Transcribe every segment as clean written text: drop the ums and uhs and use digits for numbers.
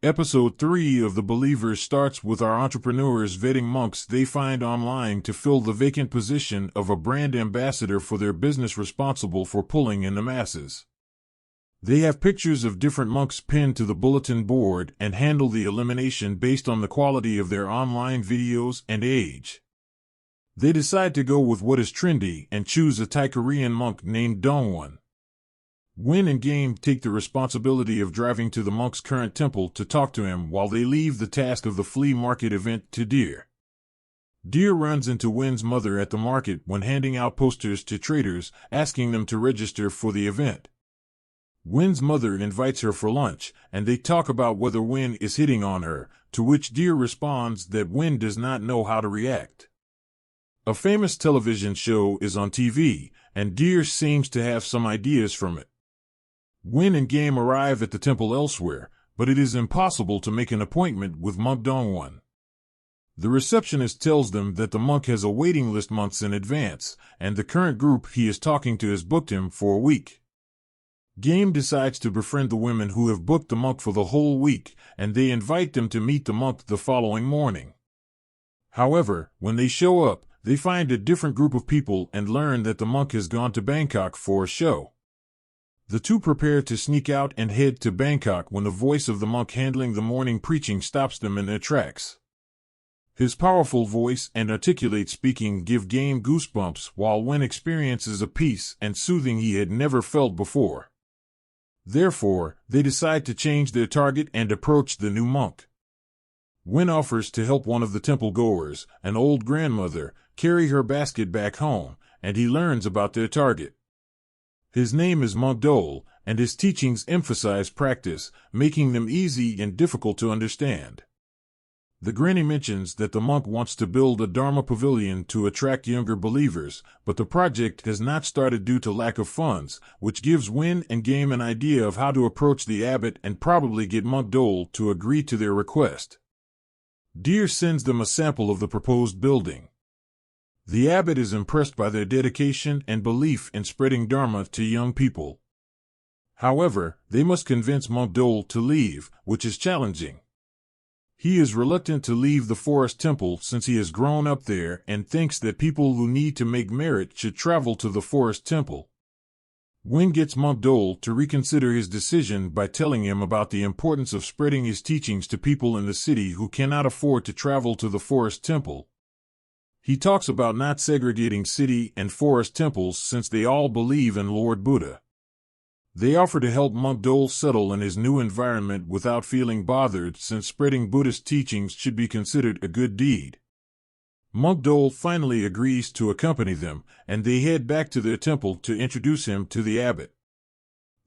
Episode 3 of The Believers starts with our entrepreneurs vetting monks they find online to fill the vacant position of a brand ambassador for their business responsible for pulling in the masses. They have pictures of different monks pinned to the bulletin board and handle the elimination based on the quality of their online videos and age. They decide to go with what is trendy and choose a Thai Korean monk named Dongwon. Win and Game take the responsibility of driving to the monk's current temple to talk to him while they leave the task of the flea market event to Deer. Deer runs into Win's mother at the market when handing out posters to traders asking them to register for the event. Win's mother invites her for lunch, and they talk about whether Win is hitting on her, to which Deer responds that Win does not know how to react. A famous television show is on TV, and Deer seems to have some ideas from it. Win and Game arrive at the temple elsewhere, but it is impossible to make an appointment with Monk Dongwon. The receptionist tells them that the monk has a waiting list months in advance, and the current group he is talking to has booked him for a week. Game decides to befriend the women who have booked the monk for the whole week, and they invite them to meet the monk the following morning. However, when they show up, they find a different group of people and learn that the monk has gone to Bangkok for a show. The two prepare to sneak out and head to Bangkok when the voice of the monk handling the morning preaching stops them in their tracks. His powerful voice and articulate speaking give Game goosebumps, while Win experiences a peace and soothing he had never felt before. Therefore, they decide to change their target and approach the new monk. Win offers to help one of the temple goers, an old grandmother, carry her basket back home, and he learns about their target. His name is Monk Dole, and his teachings emphasize practice, making them easy and difficult to understand. The granny mentions that the monk wants to build a Dharma pavilion to attract younger believers, but the project has not started due to lack of funds, which gives Win and Game an idea of how to approach the abbot and probably get Monk Dole to agree to their request. Deer sends them a sample of the proposed building. The abbot is impressed by their dedication and belief in spreading Dharma to young people. However, they must convince Monk Dole to leave, which is challenging. He is reluctant to leave the forest temple since he has grown up there and thinks that people who need to make merit should travel to the forest temple. Win gets Monk Dole to reconsider his decision by telling him about the importance of spreading his teachings to people in the city who cannot afford to travel to the forest temple. He talks about not segregating city and forest temples since they all believe in Lord Buddha. They offer to help Monk Dole settle in his new environment without feeling bothered since spreading Buddhist teachings should be considered a good deed. Monk Dole finally agrees to accompany them, and they head back to their temple to introduce him to the abbot.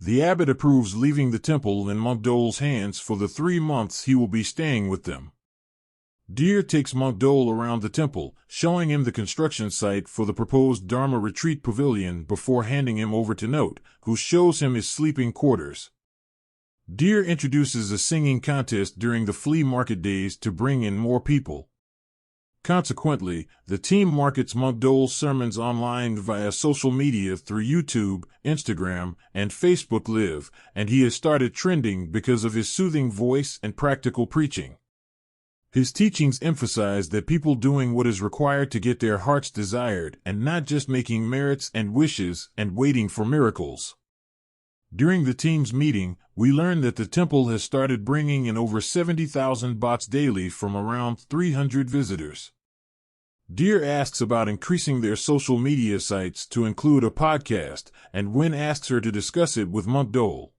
The abbot approves leaving the temple in Monk Dole's hands for the 3 months he will be staying with them. Deer takes Monk Dole around the temple, showing him the construction site for the proposed Dharma retreat pavilion before handing him over to Note, who shows him his sleeping quarters. Deer introduces a singing contest during the flea market days to bring in more people. Consequently, the team markets Monk Dole's sermons online via social media through YouTube, Instagram, and Facebook Live, and he has started trending because of his soothing voice and practical preaching. His teachings emphasize that people doing what is required to get their heart's desired and not just making merits and wishes and waiting for miracles. During the team's meeting, we learn that the temple has started bringing in over 70,000 bahts daily from around 300 visitors. Deer asks about increasing their social media sites to include a podcast, and Win asks her to discuss it with Monk Dole.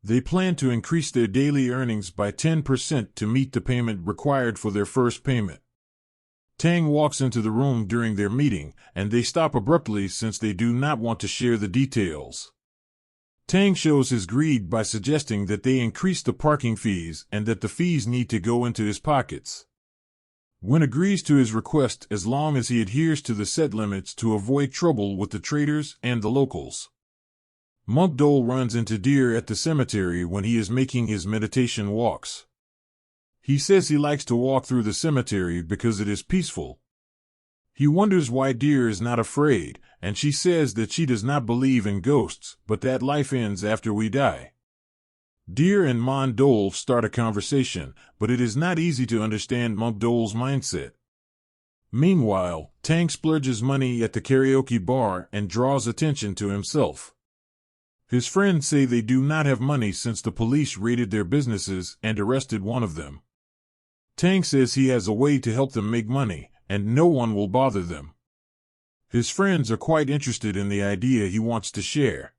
They plan to increase their daily earnings by 10% to meet the payment required for their first payment. Tang walks into the room during their meeting, and they stop abruptly since they do not want to share the details. Tang shows his greed by suggesting that they increase the parking fees and that the fees need to go into his pockets. Win agrees to his request as long as he adheres to the set limits to avoid trouble with the traders and the locals. Monk Dole runs into Deer at the cemetery when he is making his meditation walks. He says he likes to walk through the cemetery because it is peaceful. He wonders why Deer is not afraid, and she says that she does not believe in ghosts, but that life ends after we die. Deer and Mon Dole start a conversation, but it is not easy to understand Monk Dole's mindset. Meanwhile, Tang splurges money at the karaoke bar and draws attention to himself. His friends say they do not have money since the police raided their businesses and arrested one of them. Tang says he has a way to help them make money, and no one will bother them. His friends are quite interested in the idea he wants to share.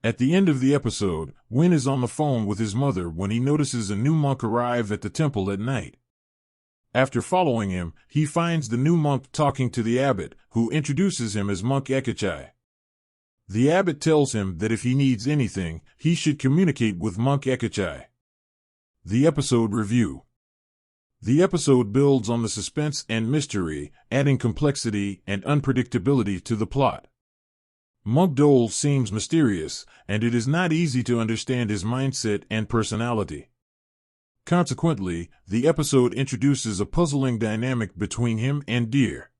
At the end of the episode, Win is on the phone with his mother when he notices a new monk arrive at the temple at night. After following him, he finds the new monk talking to the abbot, who introduces him as Monk Ekachai. The abbot tells him that if he needs anything, he should communicate with Monk Ekachai. The episode review. The episode builds on the suspense and mystery, adding complexity and unpredictability to the plot. Monk Dole seems mysterious, and it is not easy to understand his mindset and personality. Consequently, the episode introduces a puzzling dynamic between him and Deer.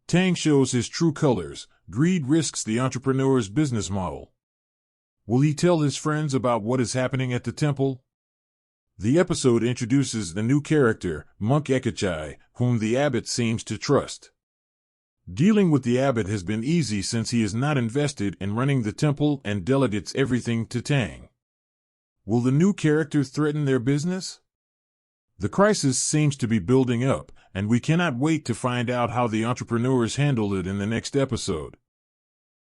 Tang shows his true colors. Greed risks the entrepreneur's business model. Will he tell his friends about what is happening at the temple? The episode introduces the new character, Monk Ekachai, whom the abbot seems to trust. Dealing with the abbot has been easy since he is not invested in running the temple and delegates everything to Tang. Will the new character threaten their business? The crisis seems to be building up, and we cannot wait to find out how the entrepreneurs handle it in the next episode.